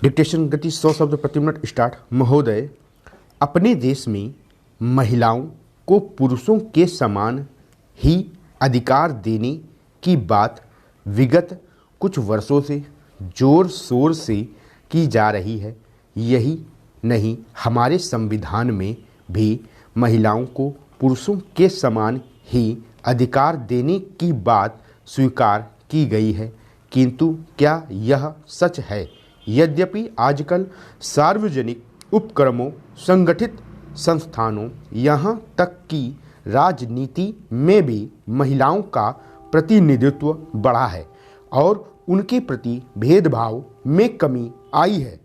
Dictation गति 100 शब्द प्रति मिनट स्टार्ट। महोदय, अपने देश में महिलाओं को पुरुषों के समान ही अधिकार देने की बात विगत कुछ वर्षों से जोर शोर से की जा रही है। यही नहीं, हमारे संविधान में भी महिलाओं को पुरुषों के समान ही अधिकार देने की बात स्वीकार की गई है। किंतु क्या यह सच है? यद्यपि आजकल सार्वजनिक उपक्रमों, संगठित संस्थानों, यहाँ तक कि राजनीति में भी महिलाओं का प्रतिनिधित्व बढ़ा है और उनके प्रति भेदभाव में कमी आई है,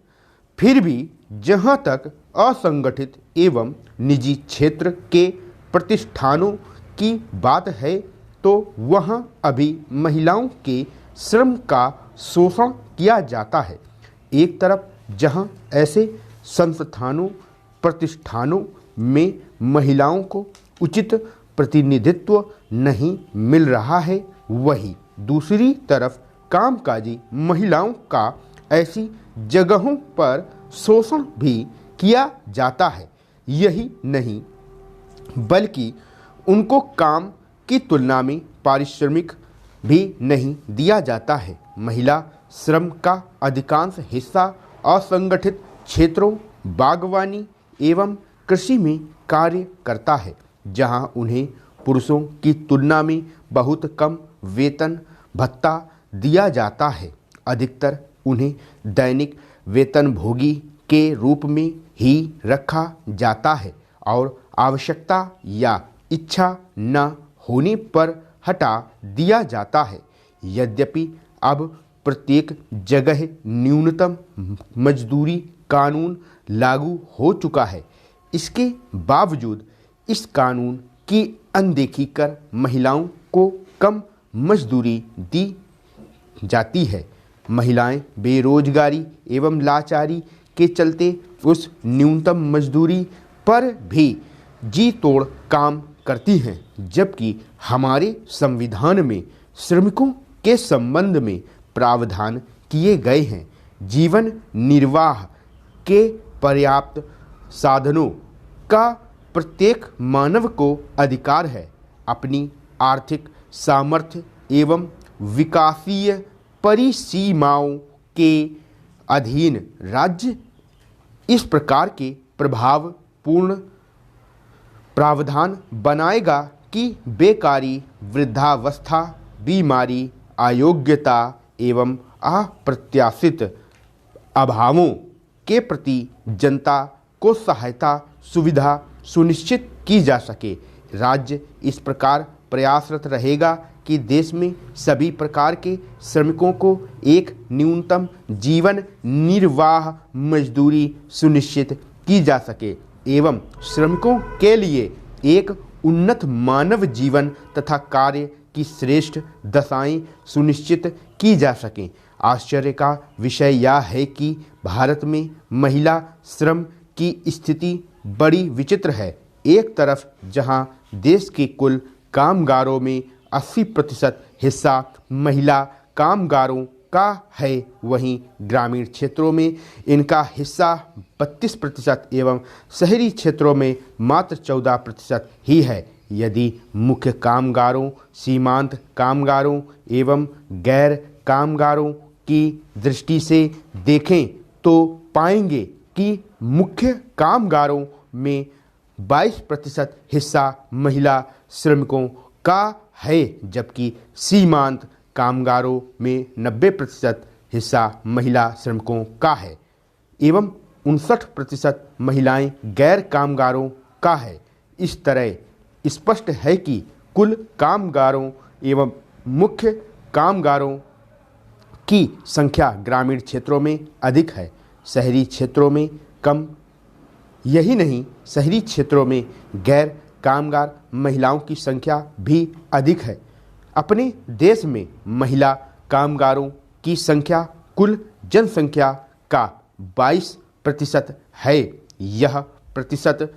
फिर भी जहाँ तक असंगठित एवं निजी क्षेत्र के प्रतिष्ठानों की बात है तो वहाँ अभी महिलाओं के श्रम का शोषण किया जाता है। एक तरफ जहाँ ऐसे संस्थानों, प्रतिष्ठानों में महिलाओं को उचित प्रतिनिधित्व नहीं मिल रहा है, वहीं दूसरी तरफ कामकाजी महिलाओं का ऐसी जगहों पर शोषण भी किया जाता है। यही नहीं बल्कि उनको काम की तुलना में पारिश्रमिक भी नहीं दिया जाता है। महिला श्रम का अधिकांश हिस्सा असंगठित क्षेत्रों, बागवानी एवं कृषि में कार्य करता है, जहां उन्हें पुरुषों की तुलना में बहुत कम वेतन भत्ता दिया जाता है। अधिकतर उन्हें दैनिक वेतनभोगी के रूप में ही रखा जाता है और आवश्यकता या इच्छा न होने पर हटा दिया जाता है। यद्यपि अब प्रत्येक जगह न्यूनतम मजदूरी कानून लागू हो चुका है, इसके बावजूद इस कानून की अनदेखी कर महिलाओं को कम मजदूरी दी जाती है। महिलाएं बेरोजगारी एवं लाचारी के चलते उस न्यूनतम मजदूरी पर भी जी तोड़ काम करती हैं, जबकि हमारे संविधान में श्रमिकों के संबंध में प्रावधान किए गए हैं। जीवन निर्वाह के पर्याप्त साधनों का प्रत्येक मानव को अधिकार है। अपनी आर्थिक सामर्थ्य एवं विकासीय परिसीमाओं के अधीन राज्य इस प्रकार के प्रभावपूर्ण प्रावधान बनाएगा कि बेकारी, वृद्धावस्था, बीमारी, अयोग्यता एवं अप्रत्याशित अभावों के प्रति जनता को सहायता सुविधा सुनिश्चित की जा सके। राज्य इस प्रकार प्रयासरत रहेगा कि देश में सभी प्रकार के श्रमिकों को एक न्यूनतम जीवन निर्वाह मजदूरी सुनिश्चित की जा सके एवं श्रमिकों के लिए एक उन्नत मानव जीवन तथा कार्य की श्रेष्ठ दशाएं सुनिश्चित की जा सकें। आश्चर्य का विषय यह है कि भारत में महिला श्रम की स्थिति बड़ी विचित्र है। एक तरफ जहां देश के कुल कामगारों में 80% हिस्सा महिला कामगारों का है, वहीं ग्रामीण क्षेत्रों में इनका हिस्सा 32% एवं शहरी क्षेत्रों में मात्र 14% ही है। यदि मुख्य कामगारों, सीमांत कामगारों एवं गैर कामगारों की दृष्टि से देखें तो पाएंगे कि मुख्य कामगारों में 22% हिस्सा महिला श्रमिकों का है, जबकि सीमांत कामगारों में 90% हिस्सा महिला श्रमिकों का है एवं 59% महिलाएं गैर कामगारों का है। इस तरह स्पष्ट है कि कुल कामगारों एवं मुख्य कामगारों की संख्या ग्रामीण क्षेत्रों में अधिक है, शहरी क्षेत्रों में कम। यही नहीं, शहरी क्षेत्रों में गैर कामगार महिलाओं की संख्या भी अधिक है। अपने देश में महिला कामगारों की संख्या कुल जनसंख्या का 22% है। यह प्रतिशत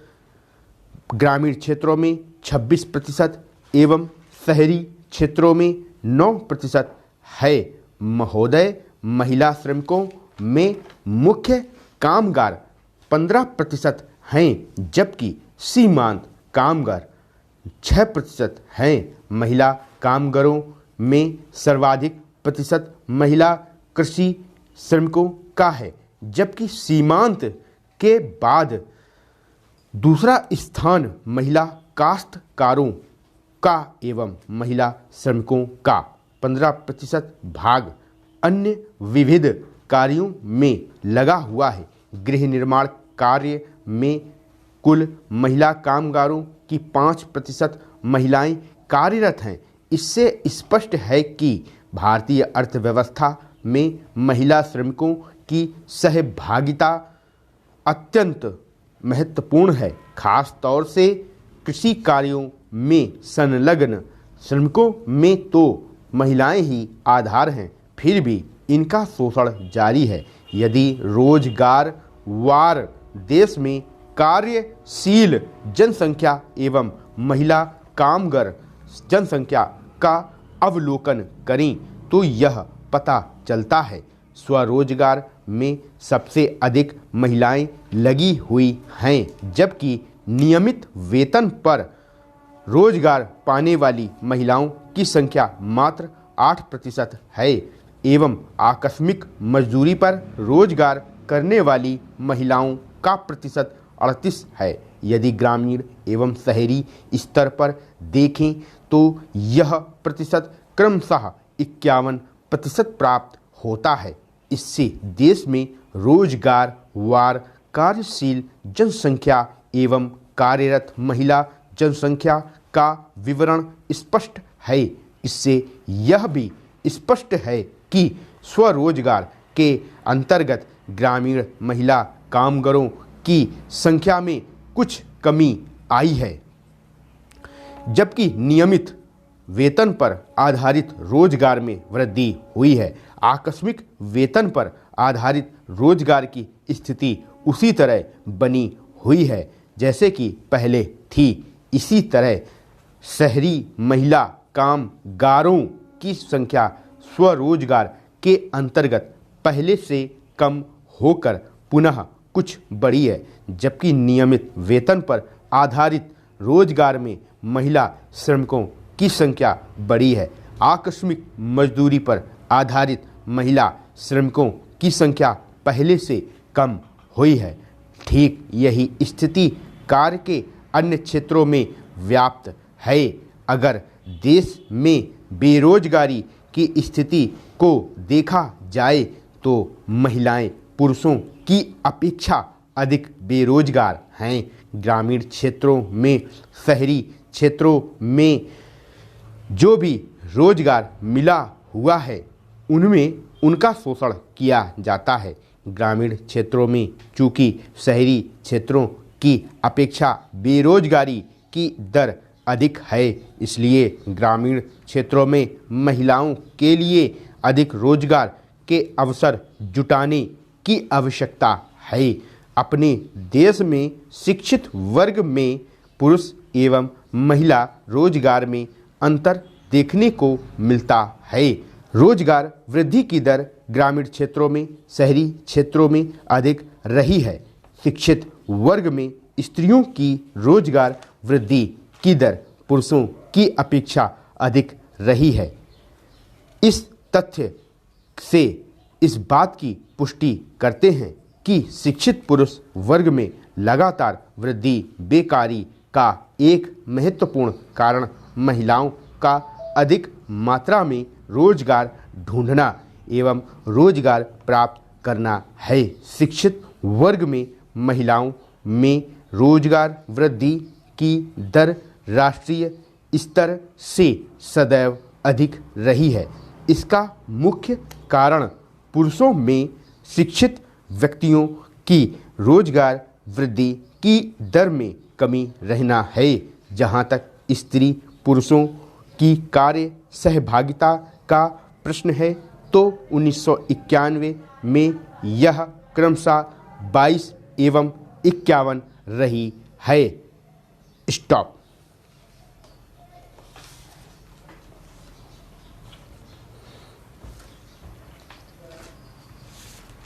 ग्रामीण क्षेत्रों में 26% एवं शहरी क्षेत्रों में 9% है। महोदय, महिला श्रमिकों में मुख्य कामगार 15% हैं, जबकि सीमांत कामगार 6% हैं। महिला कामगारों में सर्वाधिक प्रतिशत महिला कृषि श्रमिकों का है, जबकि सीमांत के बाद दूसरा स्थान महिला काश्तकारों का एवं महिला श्रमिकों का 15% भाग अन्य विविध कार्यों में लगा हुआ है। गृह निर्माण कार्य में कुल महिला कामगारों की 5% महिलाएं कार्यरत हैं। इससे स्पष्ट है कि भारतीय अर्थव्यवस्था में महिला श्रमिकों की सहभागिता अत्यंत महत्वपूर्ण है। खास तौर से कृषि कार्यों में संलग्न श्रमिकों में तो महिलाएं ही आधार हैं, फिर भी इनका शोषण जारी है। यदि रोजगार वार देश में कार्यशील जनसंख्या एवं महिला कामगार जनसंख्या का अवलोकन करें तो यह पता चलता है स्वरोजगार में सबसे अधिक महिलाएं लगी हुई हैं, जबकि नियमित वेतन पर रोजगार पाने वाली महिलाओं की संख्या मात्र 8% है एवं आकस्मिक मजदूरी पर रोजगार करने वाली महिलाओं का प्रतिशत 38 है। यदि ग्रामीण एवं शहरी स्तर पर देखें तो यह प्रतिशत क्रमशः 51% प्राप्त होता है। इससे देश में रोजगार वार कार्यशील जनसंख्या एवं कार्यरत महिला जनसंख्या का विवरण स्पष्ट है। इससे यह भी स्पष्ट है कि स्वरोजगार के अंतर्गत ग्रामीण महिला कामगारों की संख्या में कुछ कमी आई है, जबकि नियमित वेतन पर आधारित रोजगार में वृद्धि हुई है। आकस्मिक वेतन पर आधारित रोजगार की स्थिति उसी तरह बनी हुई है जैसे कि पहले थी। इसी तरह शहरी महिला कामगारों की संख्या स्वरोजगार के अंतर्गत पहले से कम होकर पुनः कुछ बढ़ी है, जबकि नियमित वेतन पर आधारित रोजगार में महिला श्रमिकों की संख्या बढ़ी है। आकस्मिक मजदूरी पर आधारित महिला श्रमिकों की संख्या पहले से कम हुई है। ठीक यही स्थिति कार्य के अन्य क्षेत्रों में व्याप्त है। अगर देश में बेरोजगारी की स्थिति को देखा जाए तो महिलाएं पुरुषों की अपेक्षा अधिक बेरोजगार हैं। ग्रामीण क्षेत्रों में शहरी क्षेत्रों में जो भी रोजगार मिला हुआ है उनमें उनका शोषण किया जाता है। ग्रामीण क्षेत्रों में चूँकि शहरी क्षेत्रों की अपेक्षा बेरोजगारी की दर अधिक है, इसलिए ग्रामीण क्षेत्रों में महिलाओं के लिए अधिक रोजगार के अवसर जुटाने की आवश्यकता है। अपने देश में शिक्षित वर्ग में पुरुष एवं महिला रोजगार में अंतर देखने को मिलता है। रोजगार वृद्धि की दर ग्रामीण क्षेत्रों में शहरी क्षेत्रों में अधिक रही है। शिक्षित वर्ग में स्त्रियों की रोजगार वृद्धि की दर पुरुषों की अपेक्षा अधिक रही है। इस तथ्य से इस बात की पुष्टि करते हैं कि शिक्षित पुरुष वर्ग में लगातार वृद्धि बेकारी का एक महत्वपूर्ण कारण महिलाओं का अधिक मात्रा में रोजगार ढूंढना एवं रोजगार प्राप्त करना है। शिक्षित वर्ग में महिलाओं में रोजगार वृद्धि की दर राष्ट्रीय स्तर से सदैव अधिक रही है। इसका मुख्य कारण पुरुषों में शिक्षित व्यक्तियों की रोजगार वृद्धि की दर में कमी रहना है। जहाँ तक स्त्री पुरुषों की कार्य सहभागिता का प्रश्न है तो 1991 में यह क्रमशः 22 एवं 51 रही है। स्टॉप।